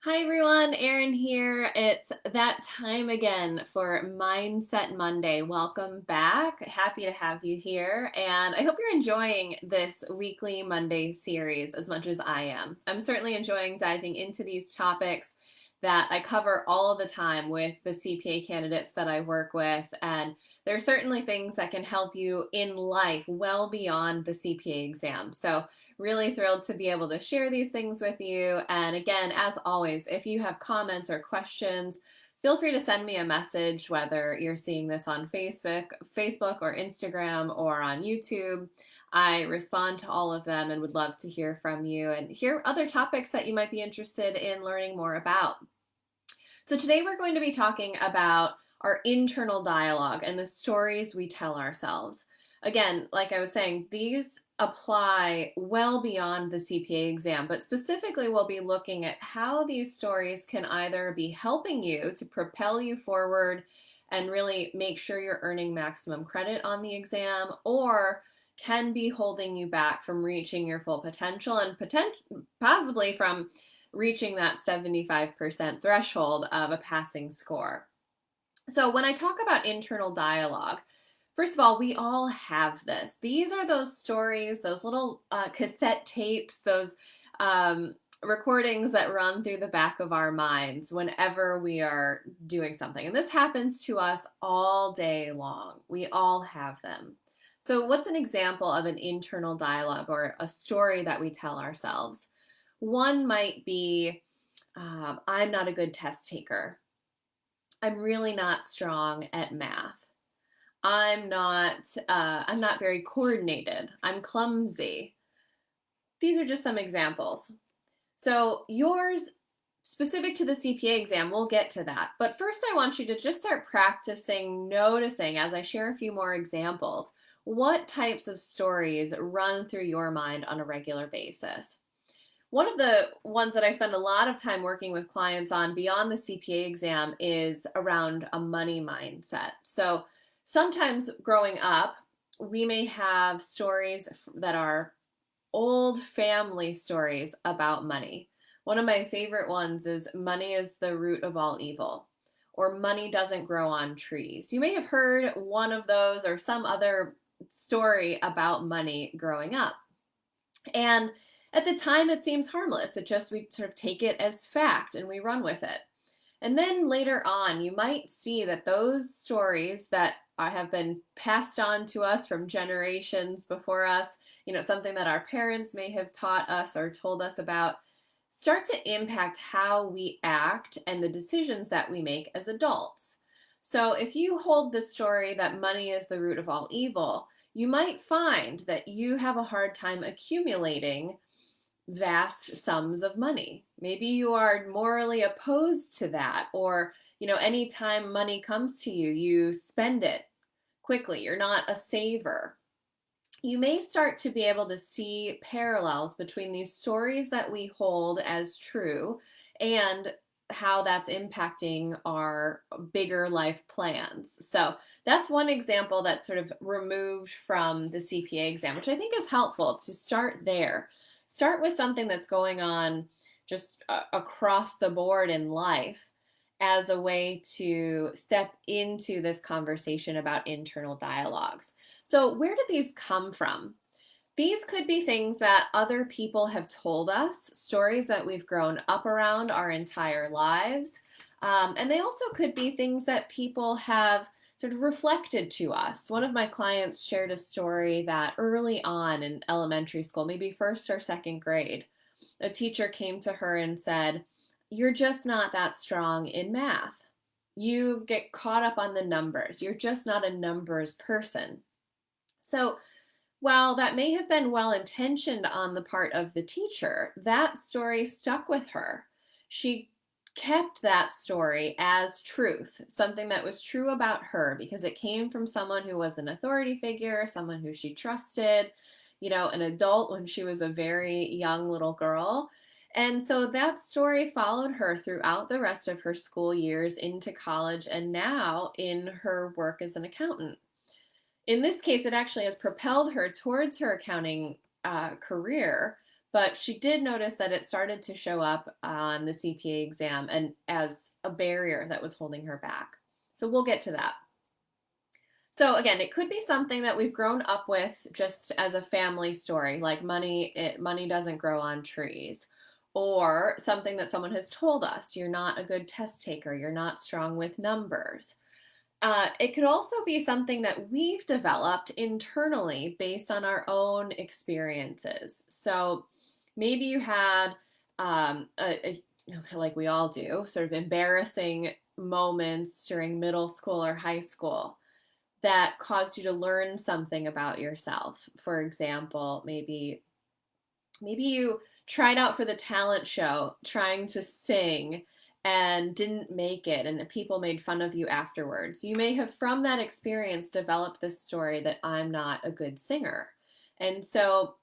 Hi everyone, Erin here. It's that time again for Mindset Monday. Welcome back. Happy to have you here. And I hope you're enjoying this weekly Monday series as much as I am. I'm certainly enjoying diving into these topics that I cover all the time with the CPA candidates that I work with. And there are certainly things that can help you in life well beyond the CPA exam. So really thrilled to be able to share these things with you. And again, as always, if you have comments or questions, feel free to send me a message, whether you're seeing this on Facebook or Instagram or on YouTube. I respond to all of them and would love to hear from you and hear other topics that you might be interested in learning more about. So today we're going to be talking about our internal dialogue and the stories we tell ourselves. Again, like I was saying, these apply well beyond the CPA exam, but specifically we'll be looking at how these stories can either be helping you to propel you forward and really make sure you're earning maximum credit on the exam, or can be holding you back from reaching your full potential and possibly from reaching that 75% threshold of a passing score. So when I talk about internal dialogue, first of all, we all have this. These are those stories, those little cassette tapes, those recordings that run through the back of our minds whenever we are doing something. And this happens to us all day long. We all have them. So what's an example of an internal dialogue or a story that we tell ourselves? One might be, I'm not a good test taker. I'm really not strong at math. I'm not very coordinated. I'm clumsy. These are just some examples. So yours, specific to the CPA exam, we'll get to that. But first I want you to just start practicing noticing, as I share a few more examples, what types of stories run through your mind on a regular basis. One of the ones that I spend a lot of time working with clients on beyond the CPA exam is around a money mindset. So sometimes growing up, we may have stories that are old family stories about money. One of my favorite ones is money is the root of all evil, or money doesn't grow on trees. You may have heard one of those or some other story about money growing up. And at the time, it seems harmless. We sort of take it as fact and we run with it. And then later on, you might see that those stories that have been passed on to us from generations before us, something that our parents may have taught us or told us about, start to impact how we act and the decisions that we make as adults. So if you hold the story that money is the root of all evil, you might find that you have a hard time accumulating vast sums of money. Maybe you are morally opposed to that, or anytime money comes to you, you spend it quickly. You're not a saver. You may start to be able to see parallels between these stories that we hold as true and how that's impacting our bigger life plans. So that's one example that's sort of removed from the CPA exam, which I think is helpful to start there. Start with something that's going on just across the board in life as a way to step into this conversation about internal dialogues. So where did these come from? These could be things that other people have told us, stories that we've grown up around our entire lives. And they also could be things that people have sort of reflected to us. One of my clients shared a story that early on in elementary school, maybe first or second grade, a teacher came to her and said, "You're just not that strong in math. You get caught up on the numbers. You're just not a numbers person." So while that may have been well-intentioned on the part of the teacher, that story stuck with her. She kept that story as truth, something that was true about her because it came from someone who was an authority figure, someone who she trusted, an adult when she was a very young little girl. And so that story followed her throughout the rest of her school years into college and now in her work as an accountant. In this case, it actually has propelled her towards her accounting career, but she did notice that it started to show up on the CPA exam and as a barrier that was holding her back. So we'll get to that. So again, it could be something that we've grown up with just as a family story, like money doesn't grow on trees, or something that someone has told us, you're not a good test taker, you're not strong with numbers. It could also be something that we've developed internally based on our own experiences. So maybe you had, like we all do, sort of embarrassing moments during middle school or high school that caused you to learn something about yourself. For example, maybe you tried out for the talent show trying to sing and didn't make it, and people made fun of you afterwards. You may have, from that experience, developed this story that I'm not a good singer. And so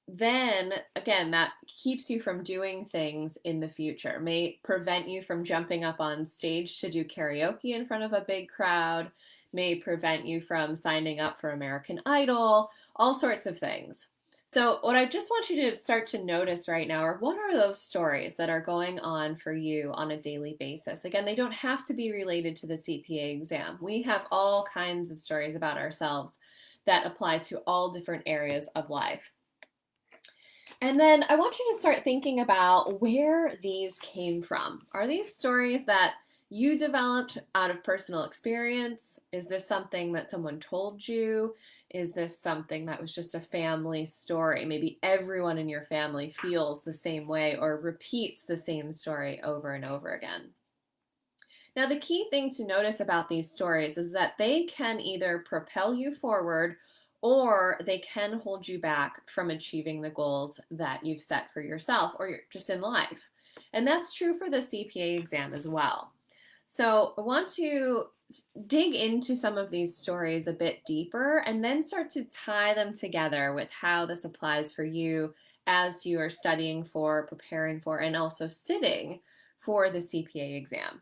then again, that keeps you from doing things in the future, may prevent you from jumping up on stage to do karaoke in front of a big crowd, may prevent you from signing up for American Idol, all sorts of things. So what I just want you to start to notice right now are, what are those stories that are going on for you on a daily basis? Again, they don't have to be related to the CPA exam. We have all kinds of stories about ourselves that apply to all different areas of life. And then I want you to start thinking about where these came from. Are these stories that you developed out of personal experience? Is this something that someone told you? Is this something that was just a family story? Maybe everyone in your family feels the same way or repeats the same story over and over again. Now, the key thing to notice about these stories is that they can either propel you forward or they can hold you back from achieving the goals that you've set for yourself or just in life. And that's true for the CPA exam as well. So I want to dig into some of these stories a bit deeper and then start to tie them together with how this applies for you as you are studying for, preparing for, and also sitting for the CPA exam.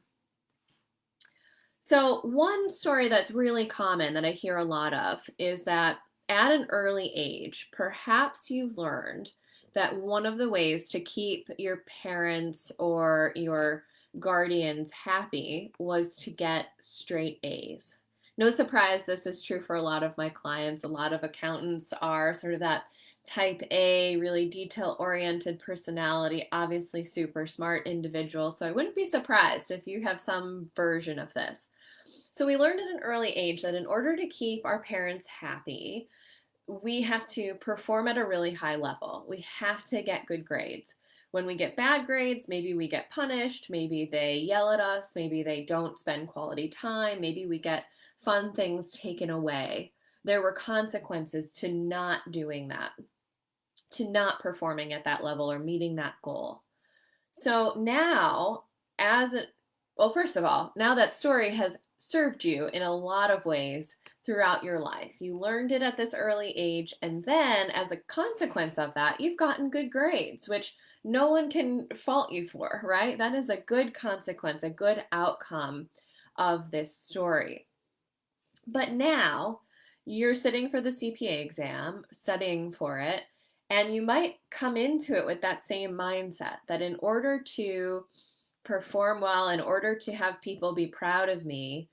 So one story that's really common that I hear a lot of is that at an early age, perhaps you've learned that one of the ways to keep your parents or your guardians happy was to get straight A's. No surprise, this is true for a lot of my clients. A lot of accountants are sort of that type A, really detail-oriented personality, obviously super smart individual. So I wouldn't be surprised if you have some version of this. So we learned at an early age that in order to keep our parents happy, we have to perform at a really high level. We have to get good grades. When we get bad grades, maybe we get punished, maybe they yell at us, maybe they don't spend quality time, maybe we get fun things taken away. There were consequences to not doing that, to not performing at that level or meeting that goal. So now, first of all, now that story has served you in a lot of ways throughout your life. You learned it at this early age, and then as a consequence of that, you've gotten good grades, which no one can fault you for, right? That is a good consequence, a good outcome of this story. But now you're sitting for the CPA exam, studying for it, and you might come into it with that same mindset that in order to perform well, in order to have people be proud of me,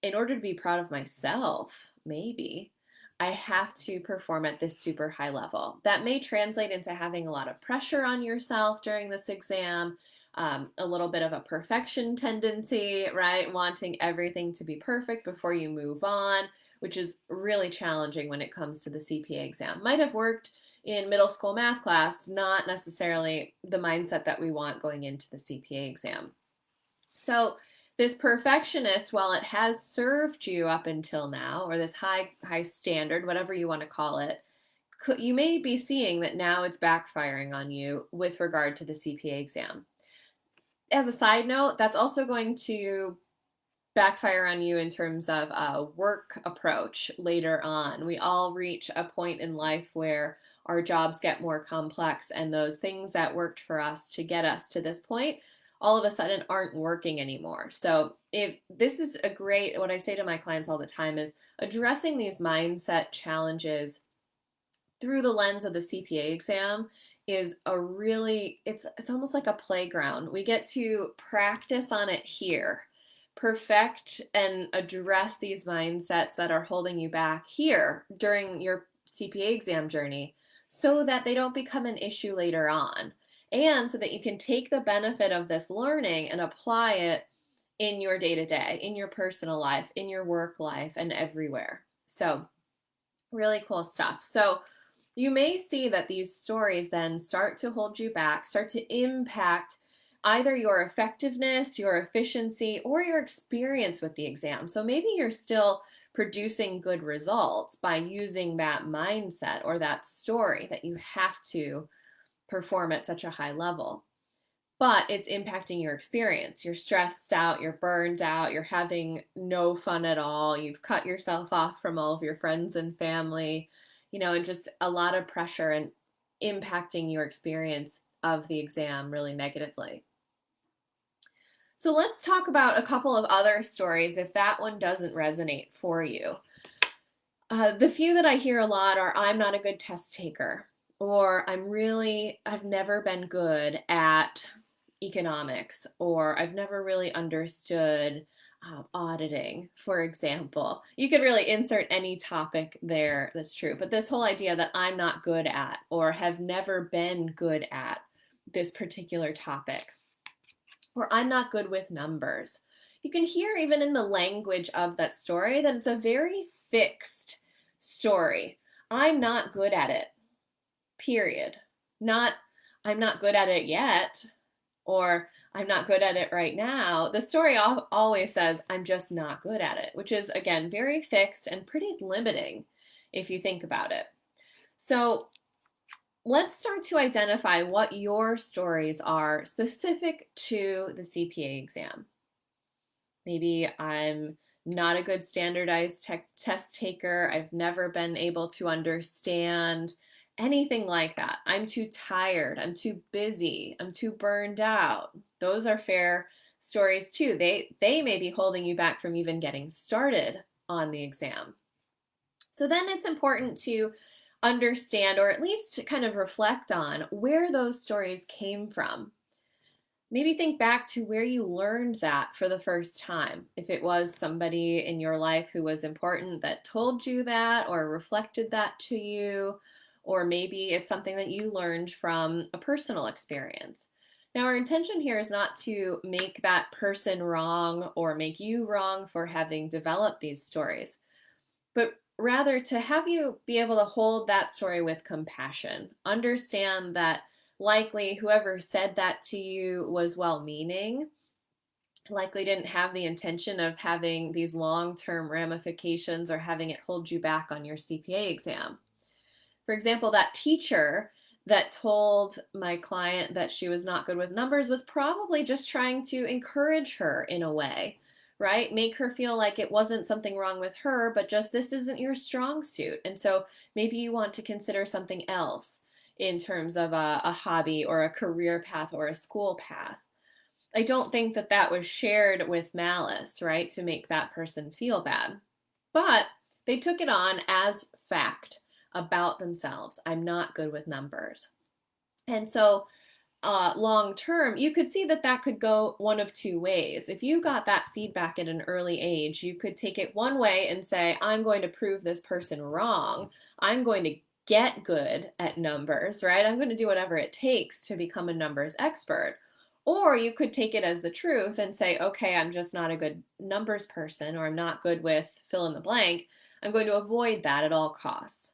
in order to be proud of myself, maybe, I have to perform at this super high level. That may translate into having a lot of pressure on yourself during this exam, a little bit of a perfection tendency, right? Wanting everything to be perfect before you move on, which is really challenging when it comes to the CPA exam. Might have worked in middle school math class, not necessarily the mindset that we want going into the CPA exam. So this perfectionist, while it has served you up until now, or this high standard, whatever you want to call it, you may be seeing that now it's backfiring on you with regard to the CPA exam. As a side note, that's also going to backfire on you in terms of a work approach later on. We all reach a point in life where our jobs get more complex, and those things that worked for us to get us to this point all of a sudden aren't working anymore. So if this is what I say to my clients all the time is addressing these mindset challenges through the lens of the CPA exam is it's almost like a playground. We get to practice on it here, perfect and address these mindsets that are holding you back here during your CPA exam journey so that they don't become an issue later on. And so that you can take the benefit of this learning and apply it in your day to day, in your personal life, in your work life, and everywhere. So, really cool stuff. So, you may see that these stories then start to hold you back, start to impact either your effectiveness, your efficiency, or your experience with the exam. So maybe you're still producing good results by using that mindset or that story that you have to perform at such a high level. But it's impacting your experience. You're stressed out, you're burned out, you're having no fun at all, you've cut yourself off from all of your friends and family, and just a lot of pressure and impacting your experience of the exam really negatively. So let's talk about a couple of other stories if that one doesn't resonate for you. The few that I hear a lot are, I'm not a good test taker, or I've never been good at economics, or I've never really understood auditing, for example. You could really insert any topic there that's true, but this whole idea that I'm not good at or have never been good at this particular topic, or I'm not good with numbers. You can hear even in the language of that story that it's a very fixed story. I'm not good at it, period. Not, I'm not good at it yet, or I'm not good at it right now. The story always says, I'm just not good at it, which is, again, very fixed and pretty limiting if you think about it. So let's start to identify what your stories are specific to the CPA exam. Maybe I'm not a good standardized test taker. I've never been able to understand anything like that. I'm too tired. I'm too busy. I'm too burned out. Those are fair stories too. They may be holding you back from even getting started on the exam. So then it's important to understand, or at least to kind of reflect on, where those stories came from. Maybe think back to where you learned that for the first time. If it was somebody in your life who was important that told you that or reflected that to you, or maybe it's something that you learned from a personal experience. Now, our intention here is not to make that person wrong or make you wrong for having developed these stories, but rather to have you be able to hold that story with compassion. Understand that likely whoever said that to you was well-meaning, likely didn't have the intention of having these long-term ramifications or having it hold you back on your CPA exam. For example, that teacher that told my client that she was not good with numbers was probably just trying to encourage her in a way, right? Make her feel like it wasn't something wrong with her, but just this isn't your strong suit. And so maybe you want to consider something else in terms of a hobby or a career path or a school path. I don't think that that was shared with malice, right, to make that person feel bad. But they took it on as fact about themselves. I'm not good with numbers. And so long term, you could see that that could go one of two ways. If you got that feedback at an early age, you could take it one way and say, I'm going to prove this person wrong. I'm going to get good at numbers, right? I'm going to do whatever it takes to become a numbers expert. Or you could take it as the truth and say, okay, I'm just not a good numbers person, or I'm not good with fill in the blank. I'm going to avoid that at all costs.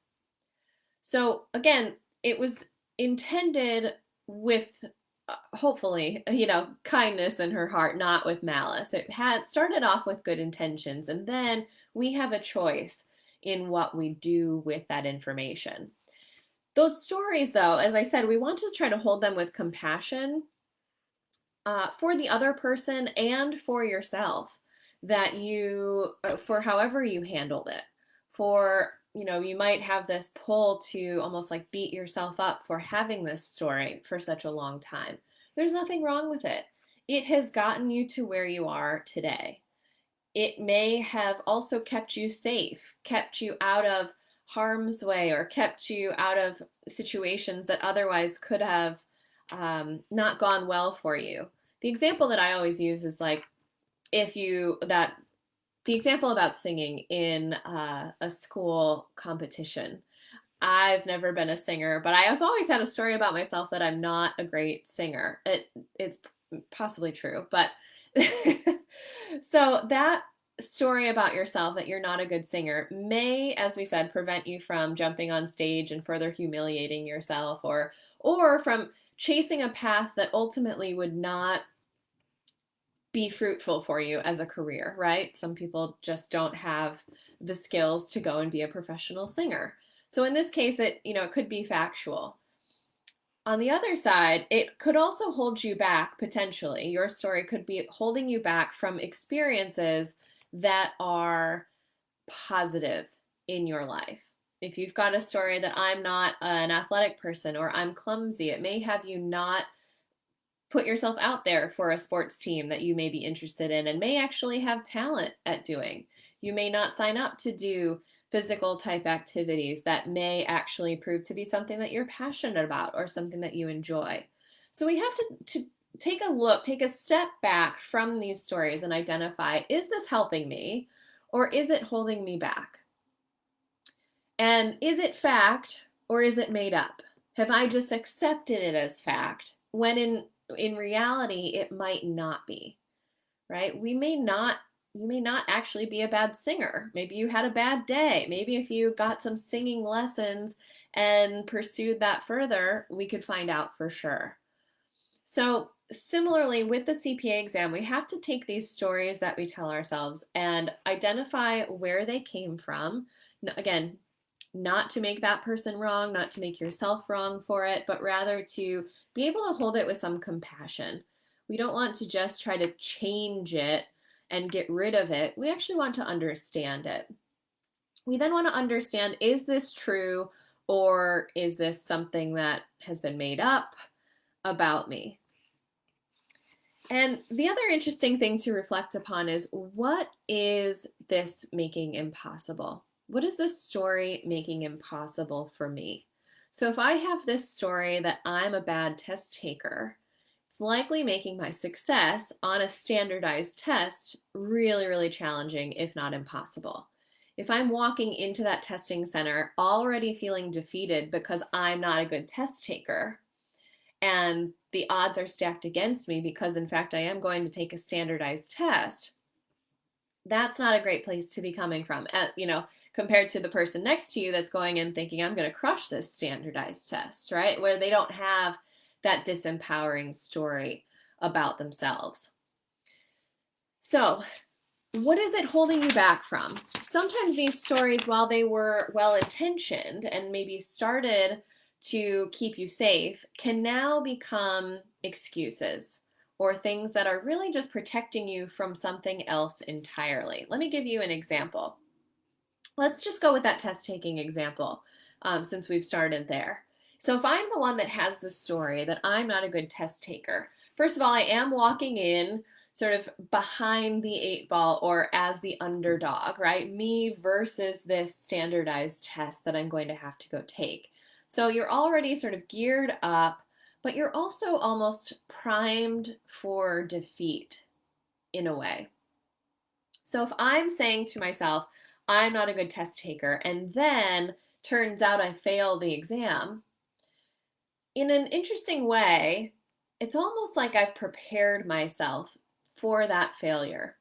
So again, it was intended with hopefully, kindness in her heart, not with malice. It had started off with good intentions, and then we have a choice in what we do with that information. Those stories, though, as I said, we want to try to hold them with compassion for the other person and for yourself, that for however you handled it, you might have this pull to almost like beat yourself up for having this story for such a long time. There's nothing wrong with it. It has gotten you to where you are today. It may have also kept you safe, kept you out of harm's way or kept you out of situations that otherwise could have not gone well for you. The example that I always use is like the example about singing in a school competition. I've never been a singer, but I have always had a story about myself that I'm not a great singer. It's possibly true, but so that story about yourself that you're not a good singer may, as we said, prevent you from jumping on stage and further humiliating yourself, or from chasing a path that ultimately would not be fruitful for you as a career, right? Some people just don't have the skills to go and be a professional singer. So in this case, it could be factual. On the other side, it could also hold you back potentially. Your story could be holding you back from experiences that are positive in your life. If you've got a story that I'm not an athletic person or I'm clumsy, it may have you not put yourself out there for a sports team that you may be interested in and may actually have talent at doing. You may not sign up to do physical type activities that may actually prove to be something that you're passionate about or something that you enjoy. So we have to take a step back from these stories and identify, is this helping me or is it holding me back? And is it fact or is it made up? Have I just accepted it as fact when in reality it might not be, right? You may not actually be a bad singer. Maybe you had a bad day. Maybe if you got some singing lessons and pursued that further, we could find out for sure. So similarly with the CPA exam, we have to take these stories that we tell ourselves and identify where they came from. Again, not to make that person wrong, not to make yourself wrong for it, but rather to be able to hold it with some compassion. We don't want to just try to change it and get rid of it. We actually want to understand it. We then want to understand, is this true or is this something that has been made up about me? And the other interesting thing to reflect upon is, what is this making impossible? What is this story making impossible for me? So if I have this story that I'm a bad test taker, it's likely making my success on a standardized test really, really challenging, if not impossible. If I'm walking into that testing center already feeling defeated because I'm not a good test taker, and the odds are stacked against me because, in fact, I am going to take a standardized test, that's not a great place to be coming from, compared to the person next to you that's going in thinking, I'm going to crush this standardized test, right? Where they don't have that disempowering story about themselves. So, what is it holding you back from? Sometimes these stories, while they were well-intentioned and maybe started to keep you safe, can now become excuses or things that are really just protecting you from something else entirely. Let me give you an example. Let's just go with that test-taking example, since we've started there. So if I'm the one that has the story that I'm not a good test taker, first of all, I am walking in sort of behind the 8 ball or as the underdog, right? Me versus this standardized test that I'm going to have to go take. So you're already sort of geared up, but you're also almost primed for defeat in a way. So if I'm saying to myself, I'm not a good test taker, and then turns out I fail the exam, in an interesting way, it's almost like I've prepared myself for that failure.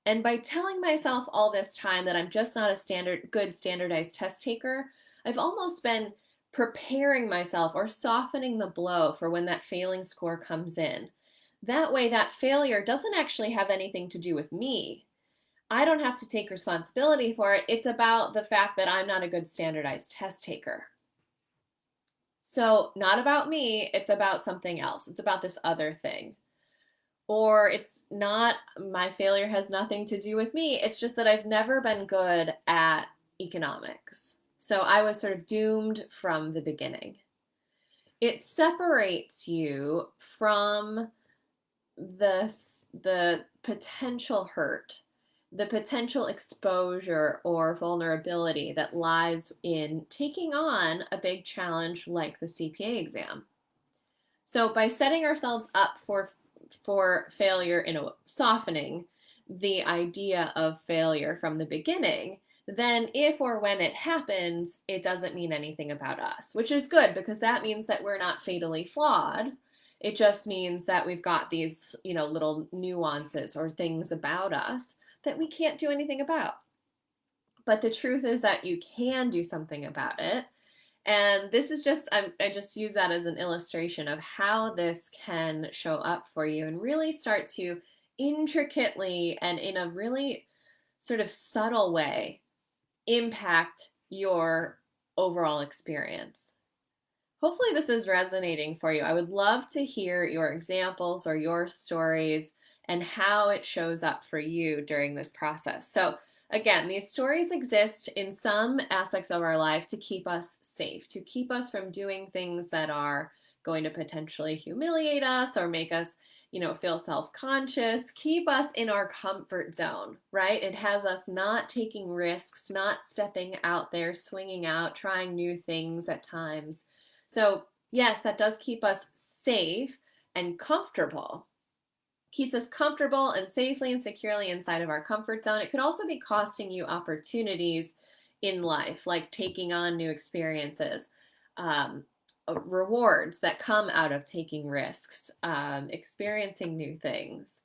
And by telling myself all this time that I'm just not a good standardized test taker, I've almost been preparing myself or softening the blow for when that failing score comes in. That way, that failure doesn't actually have anything to do with me. I don't have to take responsibility for it. It's about the fact that I'm not a good standardized test taker. So, not about me, it's about something else. It's about this other thing. Or it's not, my failure has nothing to do with me. It's just that I've never been good at economics. So I was sort of doomed from the beginning. It separates you from the potential hurt the potential exposure or vulnerability that lies in taking on a big challenge like the CPA exam. So by setting ourselves up for failure, softening the idea of failure from the beginning, then if or when it happens, it doesn't mean anything about us, which is good because that means that we're not fatally flawed. It just means that we've got these, little nuances or things about us that we can't do anything about. But the truth is that you can do something about it. And this is just, I just use that as an illustration of how this can show up for you and really start to intricately and in a really sort of subtle way impact your overall experience. Hopefully this is resonating for you. I would love to hear your examples or your stories and how it shows up for you during this process. So again, these stories exist in some aspects of our life to keep us safe, to keep us from doing things that are going to potentially humiliate us or make us, feel self-conscious, keep us in our comfort zone, right? It has us not taking risks, not stepping out there, swinging out, trying new things at times. So yes, that does keep us safe and comfortable. Keeps us comfortable and safely and securely inside of our comfort zone. It could also be costing you opportunities in life, like taking on new experiences, rewards that come out of taking risks, experiencing new things.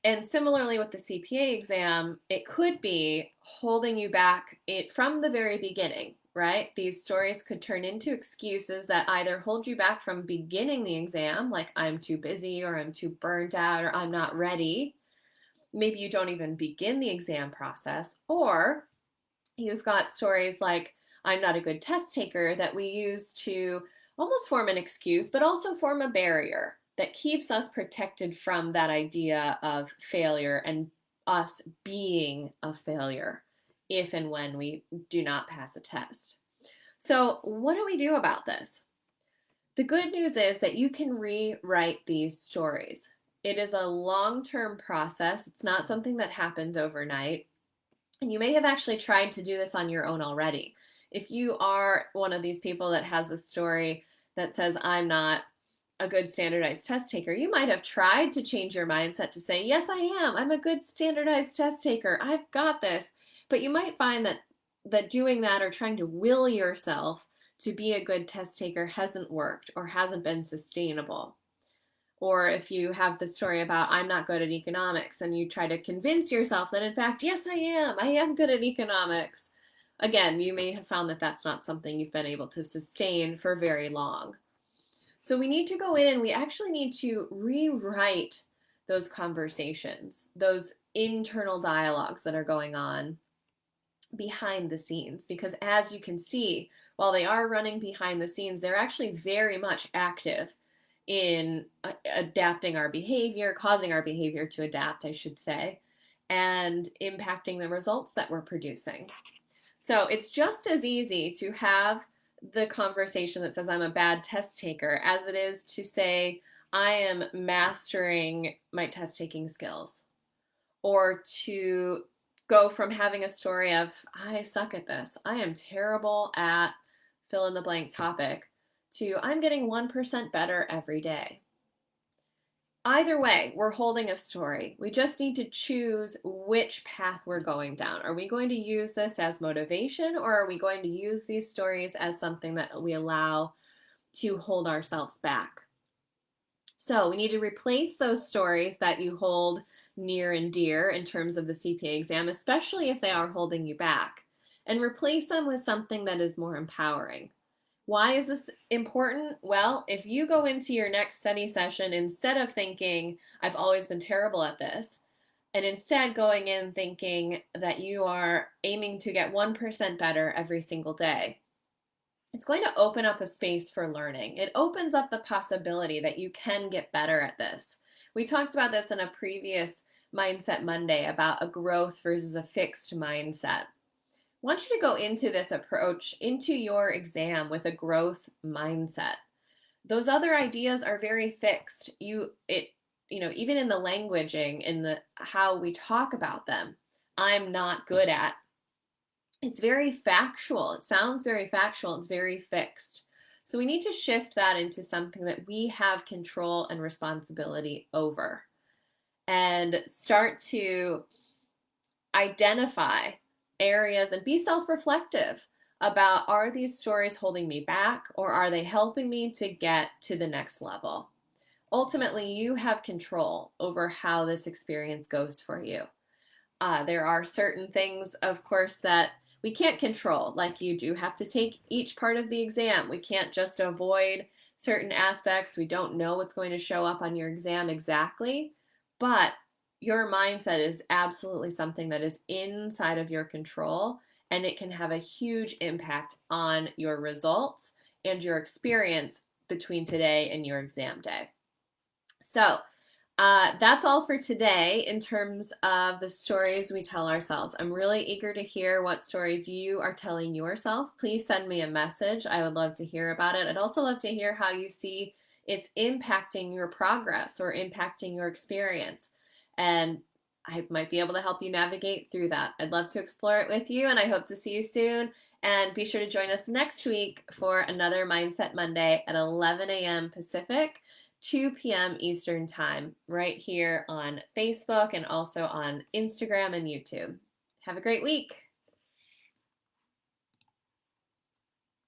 And similarly with the CPA exam, it could be holding you back from the very beginning, right? These stories could turn into excuses that either hold you back from beginning the exam, like I'm too busy or I'm too burnt out or I'm not ready. Maybe you don't even begin the exam process, or you've got stories like I'm not a good test taker that we use to almost form an excuse, but also form a barrier that keeps us protected from that idea of failure and us being a failure if and when we do not pass a test. So what do we do about this? The good news is that you can rewrite these stories. It is a long-term process. It's not something that happens overnight. And you may have actually tried to do this on your own already. If you are one of these people that has a story that says, I'm not a good standardized test taker, you might have tried to change your mindset to say, yes, I am. I'm a good standardized test taker. I've got this. But you might find that doing that or trying to will yourself to be a good test taker hasn't worked or hasn't been sustainable. Or if you have the story about I'm not good at economics and you try to convince yourself that in fact, yes, I am good at economics. Again, you may have found that that's not something you've been able to sustain for very long. So we need to go in and we actually need to rewrite those conversations, those internal dialogues that are going on behind the scenes, because as you can see, while they are running behind the scenes, they're actually very much active in adapting our behavior, causing our behavior to adapt, I should say, and impacting the results that we're producing. So it's just as easy to have the conversation that says I'm a bad test taker as it is to say I am mastering my test taking skills, or to go from having a story of I suck at this, I am terrible at fill in the blank topic, to I'm getting 1% better every day. Either way, we're holding a story. We just need to choose which path we're going down. Are we going to use this as motivation, or are we going to use these stories as something that we allow to hold ourselves back? So we need to replace those stories that you hold near and dear in terms of the CPA exam, especially if they are holding you back, and replace them with something that is more empowering. Why is this important? Well, if you go into your next study session instead of thinking, I've always been terrible at this, and instead going in thinking that you are aiming to get 1% better every single day, it's going to open up a space for learning. It opens up the possibility that you can get better at this. We talked about this in a previous Mindset Monday about a growth versus a fixed mindset. I want you to go into this approach, into your exam with a growth mindset. Those other ideas are very fixed. even in the languaging, in the how we talk about them, I'm not good at. It's very factual. It sounds very factual. It's very fixed. So we need to shift that into something that we have control and responsibility over and start to identify areas and be self-reflective about, are these stories holding me back, or are they helping me to get to the next level? Ultimately, you have control over how this experience goes for you. There are certain things, of course, that we can't control, like you do have to take each part of the exam. We can't just avoid certain aspects. We don't know what's going to show up on your exam exactly, but your mindset is absolutely something that is inside of your control, and it can have a huge impact on your results and your experience between today and your exam day. So that's all for today in terms of the stories we tell ourselves. I'm really eager to hear what stories you are telling yourself. Please send me a message. I would love to hear about it. I'd also love to hear how you see it's impacting your progress or impacting your experience. And I might be able to help you navigate through that. I'd love to explore it with you, and I hope to see you soon. And be sure to join us next week for another Mindset Monday at 11 a.m. Pacific, 2 p.m. Eastern Time, right here on Facebook and also on Instagram and YouTube. Have a great week.